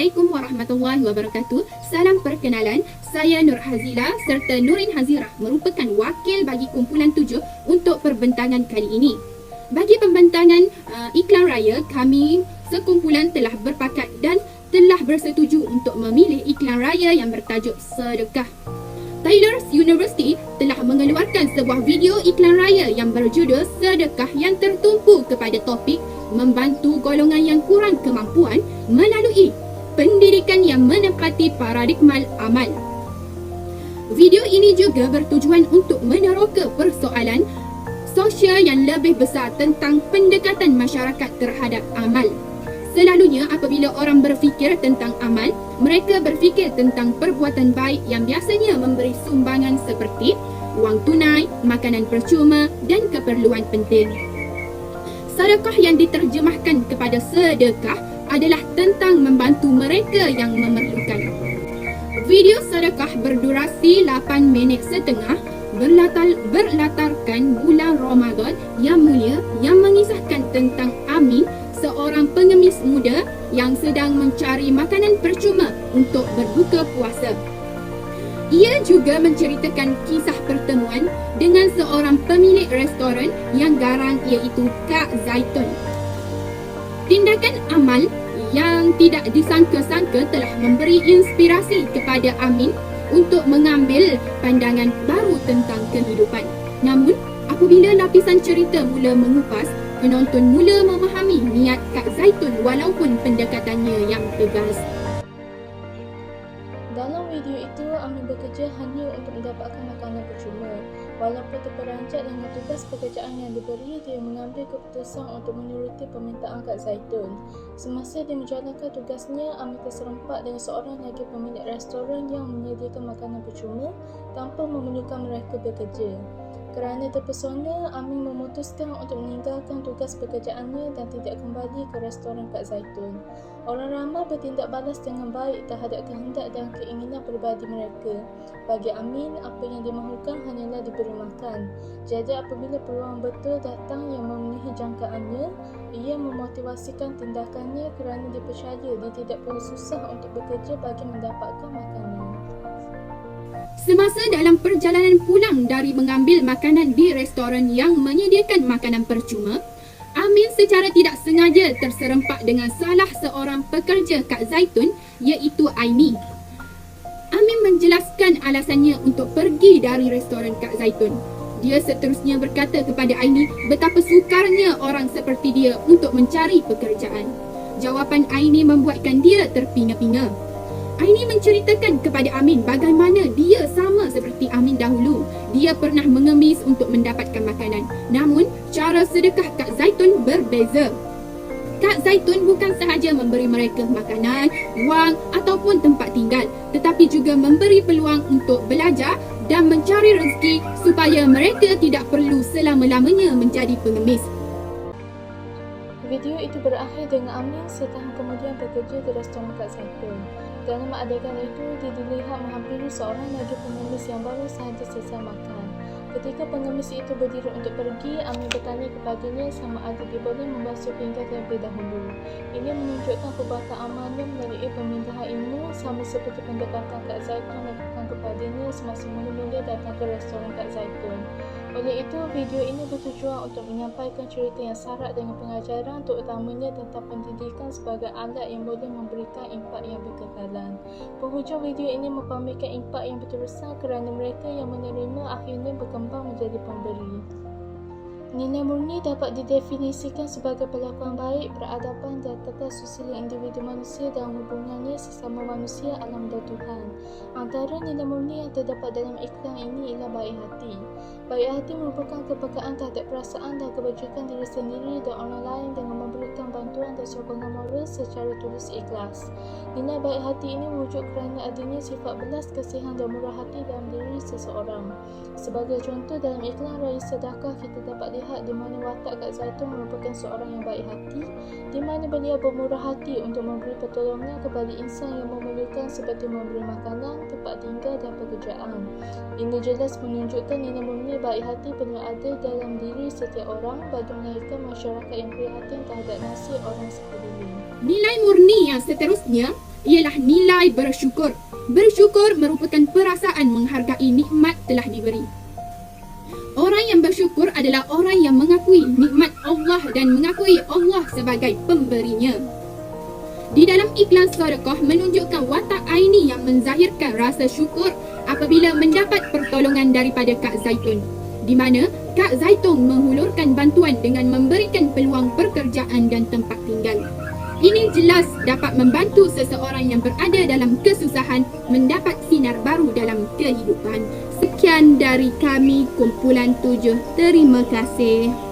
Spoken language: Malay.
Assalamualaikum warahmatullahi wabarakatuh. Salam perkenalan, saya Nur Hazila serta Nurin Hazirah merupakan wakil bagi kumpulan 7 untuk perbentangan kali ini. Bagi pembentangan iklan raya, kami sekumpulan telah berpakat dan telah bersetuju untuk memilih iklan raya yang bertajuk Sedekah. Taylor's University telah mengeluarkan sebuah video iklan raya yang berjudul Sedekah yang tertumpu kepada topik membantu golongan yang kurang kemampuan melalui pendidikan yang menepati paradigma amal. Video ini juga bertujuan untuk meneroka persoalan sosial yang lebih besar tentang pendekatan masyarakat terhadap amal. Selalunya apabila orang berfikir tentang amal, mereka berfikir tentang perbuatan baik yang biasanya memberi sumbangan seperti wang tunai, makanan percuma dan keperluan penting. Sedekah yang diterjemahkan kepada sedekah adalah tentang membantu mereka yang memerlukan. Video sedekah berdurasi 8 minit setengah berlatarkan bulan Ramadan yang mulia yang mengisahkan tentang Amin, seorang pengemis muda yang sedang mencari makanan percuma untuk berbuka puasa. Ia juga menceritakan kisah pertemuan dengan seorang pemilik restoran yang garang iaitu Kak Zaitun. Tindakan amal yang tidak disangka-sangka telah memberi inspirasi kepada Amin untuk mengambil pandangan baru tentang kehidupan. Namun, apabila lapisan cerita mula mengupas, penonton mula memahami niat Kak Zaitun walaupun pendekatannya yang tegas. Dalam video itu, Amin bekerja hanya untuk mendapatkan makanan percuma. Walaupun terperanjat dengan tugas pekerjaan yang diberi, dia mengambil keputusan untuk menuruti permintaan Kak Zaitun. Semasa dia menjalankan tugasnya, Amin terserempak dengan seorang lagi pemilik restoran yang menyediakan makanan percuma tanpa memerlukan mereka bekerja. Kerana terpesona, Amin memutuskan untuk meninggalkan tugas pekerjaannya dan tidak kembali ke restoran Kak Zaitun. Orang ramai bertindak balas dengan baik terhadap kehendak dan keinginan peribadi mereka. Bagi Amin, apa yang dimahukan hanyalah diberi makan. Jadi apabila peluang betul datang yang memenuhi jangkaannya, ia memotivasikan tindakannya kerana dia percaya dia tidak perlu susah untuk bekerja bagi mendapatkan makanan. Semasa dalam perjalanan pulang dari mengambil makanan di restoran yang menyediakan makanan percuma, Amin secara tidak sengaja terserempak dengan salah seorang pekerja Kak Zaitun iaitu Aini. Amin menjelaskan alasannya untuk pergi dari restoran Kak Zaitun. Dia seterusnya berkata kepada Aini betapa sukarnya orang seperti dia untuk mencari pekerjaan. Jawapan Aini membuatkan dia terpinga-pinga. Aini menceritakan kepada Amin bagaimana dia sama seperti Amin dahulu. Dia pernah mengemis untuk mendapatkan makanan. Namun, cara sedekah Kak Zaitun berbeza. Kak Zaitun bukan sahaja memberi mereka makanan, wang ataupun tempat tinggal, tetapi juga memberi peluang untuk belajar dan mencari rezeki supaya mereka tidak perlu selama-lamanya menjadi pengemis. Video itu berakhir dengan Amin setahun kemudian bekerja di restoran Kak Zaitun. Dalam adegan itu, dia dilihat menghampiri seorang lagi pengemis yang baru sahaja selesai makan. Ketika pengemis itu berdiri untuk pergi, Amin bertanya kepadanya sama ada dia boleh membasuh pinggan terlebih dahulu. Ini menunjukkan perbuatan amalnya melalui pemindahan ilmu sama seperti pendekatan Kak Zaitun lakukan kepadanya semasa mula dia datang ke restoran Kak Zaitun. Oleh itu, video ini bertujuan untuk menyampaikan cerita yang syarat dengan pengajaran terutamanya tentang pendidikan sebagai alat yang boleh memberikan impak yang berkekalan. Penghujung video ini mempamerkan impak yang berterusan kerana mereka yang menerima akhirnya berkembang menjadi pemberi. Nilai murni dapat didefinisikan sebagai perlakuan baik, peradaban dan tata susila individu manusia dalam hubungannya sesama manusia, alam dan Tuhan. Antara nilai murni yang terdapat dalam iklan ini ialah baik hati. Baik hati merupakan kepekaan terhadap perasaan dan kebajikan diri sendiri dan orang lain dengan memberikan bantuan dan sokongan moral secara tulus ikhlas. Nilai baik hati ini wujud kerana adanya sifat belas kasihan dan murah hati dalam diri seseorang. Sebagai contoh, dalam iklan raya sedekah kita dapat lihat melihat di mana watak Kak Zaitun merupakan seorang yang baik hati, di mana beliau bermurah hati untuk memberi pertolongan kepada insan yang memerlukan seperti memberi makanan, tempat tinggal dan pekerjaan. Ini jelas menunjukkan nilai murni baik hati penuh adil dalam diri setiap orang bagi melahirkan masyarakat yang prihatin terhadap nasib orang sekeliling. Nilai murni yang seterusnya ialah nilai bersyukur. Bersyukur merupakan perasaan menghargai nikmat telah diberi. Orang yang bersyukur adalah orang yang mengakui nikmat Allah dan mengakui Allah sebagai pemberinya. Di dalam iklan sedekah menunjukkan watak aini yang menzahirkan rasa syukur apabila mendapat pertolongan daripada Kak Zaitun, di mana Kak Zaitun menghulurkan bantuan dengan memberikan peluang pekerjaan dan tempat tinggal. Ini jelas dapat membantu seseorang yang berada dalam kesusahan mendapat sinar baru dalam kehidupan. Sekian dari kami, Kumpulan 7. Terima kasih.